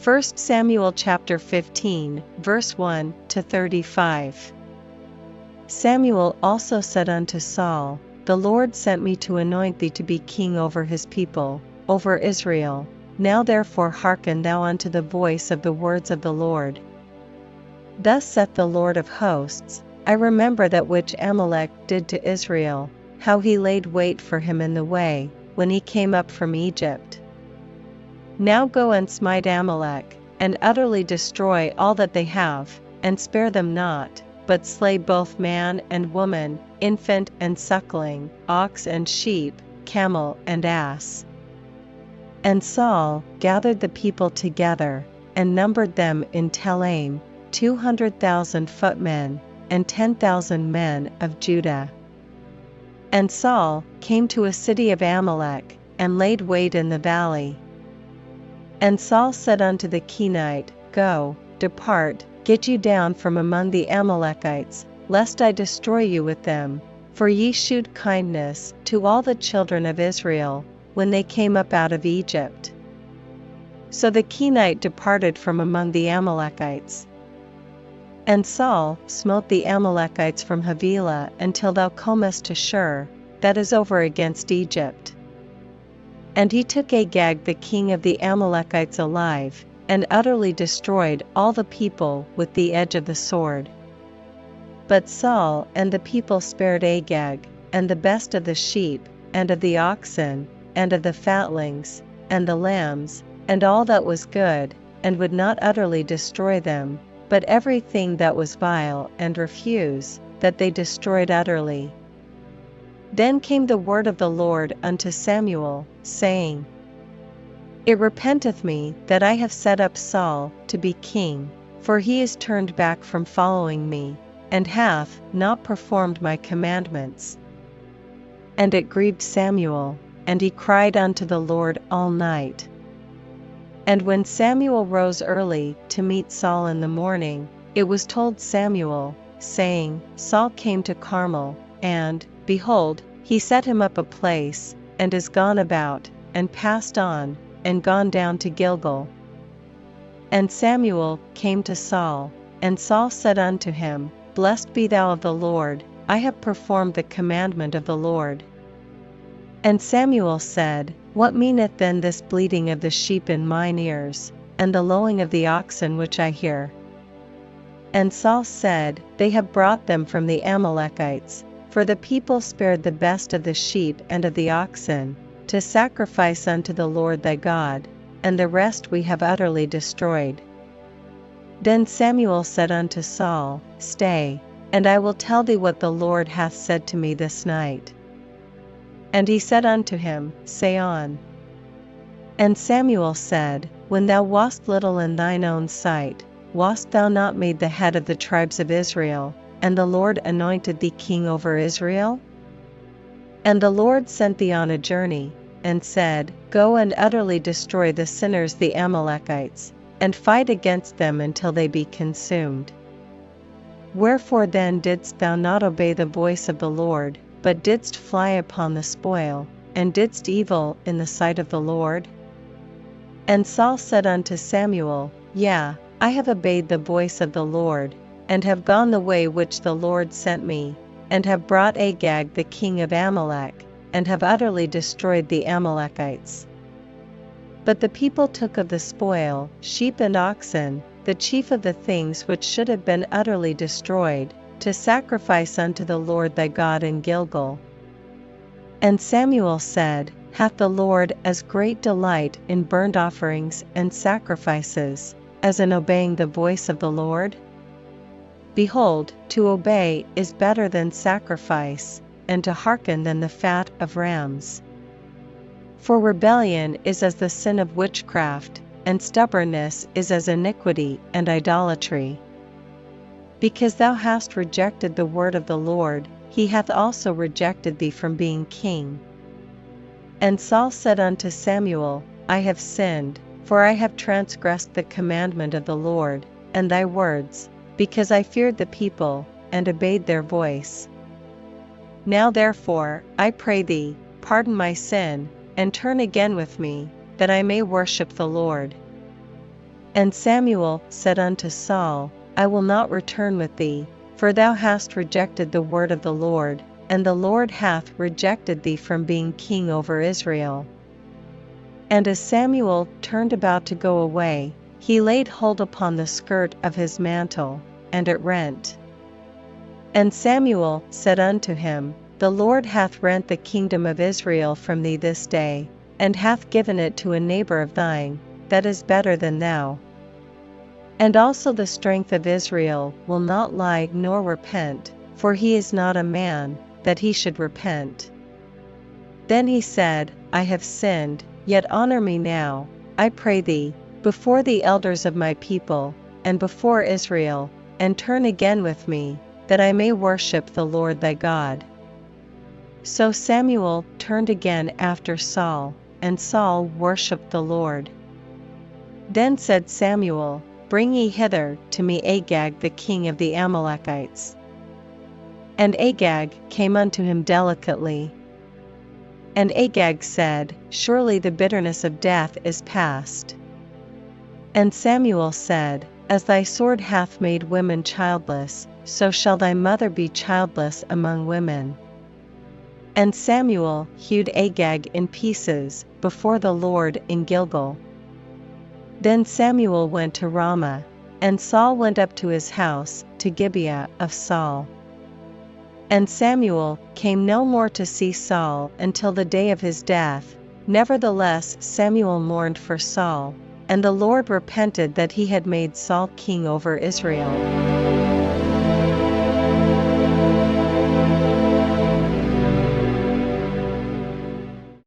1 Samuel chapter 15, verse 1 to 35. Samuel also said unto Saul, The Lord sent me to anoint thee to be king over his people, over Israel. Now therefore hearken thou unto the voice of the words of the Lord. Thus saith the Lord of hosts, I remember that which Amalek did to Israel, how he laid wait for him in the way, when he came up from Egypt. Now go and smite Amalek, and utterly destroy all that they have, and spare them not, but slay both man and woman, infant and suckling, ox and sheep, camel and ass. And Saul gathered the people together, and numbered them in Telaim, 200,000 footmen, and 10,000 men of Judah. And Saul came to a city of Amalek, and laid wait in the valley. And Saul said unto the Kenite, Go, depart, get you down from among the Amalekites, lest I destroy you with them, for ye shewed kindness to all the children of Israel, when they came up out of Egypt. So the Kenite departed from among the Amalekites. And Saul smote the Amalekites from Havilah until thou comest to Shur, that is over against Egypt. And he took Agag the king of the Amalekites alive, and utterly destroyed all the people with the edge of the sword. But Saul and the people spared Agag, and the best of the sheep, and of the oxen, and of the fatlings, and the lambs, and all that was good, and would not utterly destroy them, but everything that was vile and refuse, that they destroyed utterly. Then came the word of the Lord unto Samuel, saying, It repenteth me that I have set up Saul to be king, for he is turned back from following me, and hath not performed my commandments. And it grieved Samuel, and he cried unto the Lord all night. And when Samuel rose early to meet Saul in the morning, it was told Samuel, saying, Saul came to Carmel, and, behold, he set him up a place, and is gone about, and passed on, and gone down to Gilgal. And Samuel came to Saul, and Saul said unto him, Blessed be thou of the Lord, I have performed the commandment of the Lord. And Samuel said, What meaneth then this bleating of the sheep in mine ears, and the lowing of the oxen which I hear? And Saul said, They have brought them from the Amalekites, for the people spared the best of the sheep and of the oxen, to sacrifice unto the Lord thy God, and the rest we have utterly destroyed. Then Samuel said unto Saul, Stay, and I will tell thee what the Lord hath said to me this night. And he said unto him, Say on. And Samuel said, When thou wast little in thine own sight, wast thou not made the head of the tribes of Israel, and the Lord anointed thee king over Israel? And the Lord sent thee on a journey, and said, Go and utterly destroy the sinners the Amalekites, and fight against them until they be consumed. Wherefore then didst thou not obey the voice of the Lord, but didst fly upon the spoil, and didst evil in the sight of the Lord? And Saul said unto Samuel, Yea, I have obeyed the voice of the Lord, and have gone the way which the Lord sent me, and have brought Agag the king of Amalek, and have utterly destroyed the Amalekites. But the people took of the spoil, sheep and oxen, the chief of the things which should have been utterly destroyed, to sacrifice unto the Lord thy God in Gilgal. And Samuel said, Hath the Lord as great delight in burnt offerings and sacrifices, as in obeying the voice of the Lord? Behold, to obey is better than sacrifice, and to hearken than the fat of rams. For rebellion is as the sin of witchcraft, and stubbornness is as iniquity and idolatry. Because thou hast rejected the word of the Lord, he hath also rejected thee from being king. And Saul said unto Samuel, I have sinned, for I have transgressed the commandment of the Lord, and thy words, because I feared the people, and obeyed their voice. Now therefore, I pray thee, pardon my sin, and turn again with me, that I may worship the Lord. And Samuel said unto Saul, I will not return with thee, for thou hast rejected the word of the Lord, and the Lord hath rejected thee from being king over Israel. And as Samuel turned about to go away, he laid hold upon the skirt of his mantle, and it rent. And Samuel said unto him, The Lord hath rent the kingdom of Israel from thee this day, and hath given it to a neighbor of thine, that is better than thou. And also the strength of Israel will not lie nor repent, for he is not a man, that he should repent. Then he said, I have sinned, yet honor me now, I pray thee, before the elders of my people, and before Israel, and turn again with me, that I may worship the Lord thy God. So Samuel turned again after Saul, and Saul worshipped the Lord. Then said Samuel, Bring ye hither to me Agag the king of the Amalekites. And Agag came unto him delicately. And Agag said, Surely the bitterness of death is past. And Samuel said, As thy sword hath made women childless, so shall thy mother be childless among women. And Samuel hewed Agag in pieces before the Lord in Gilgal. Then Samuel went to Ramah, and Saul went up to his house to Gibeah of Saul. And Samuel came no more to see Saul until the day of his death. Nevertheless Samuel mourned for Saul, and the Lord repented that he had made Saul king over Israel.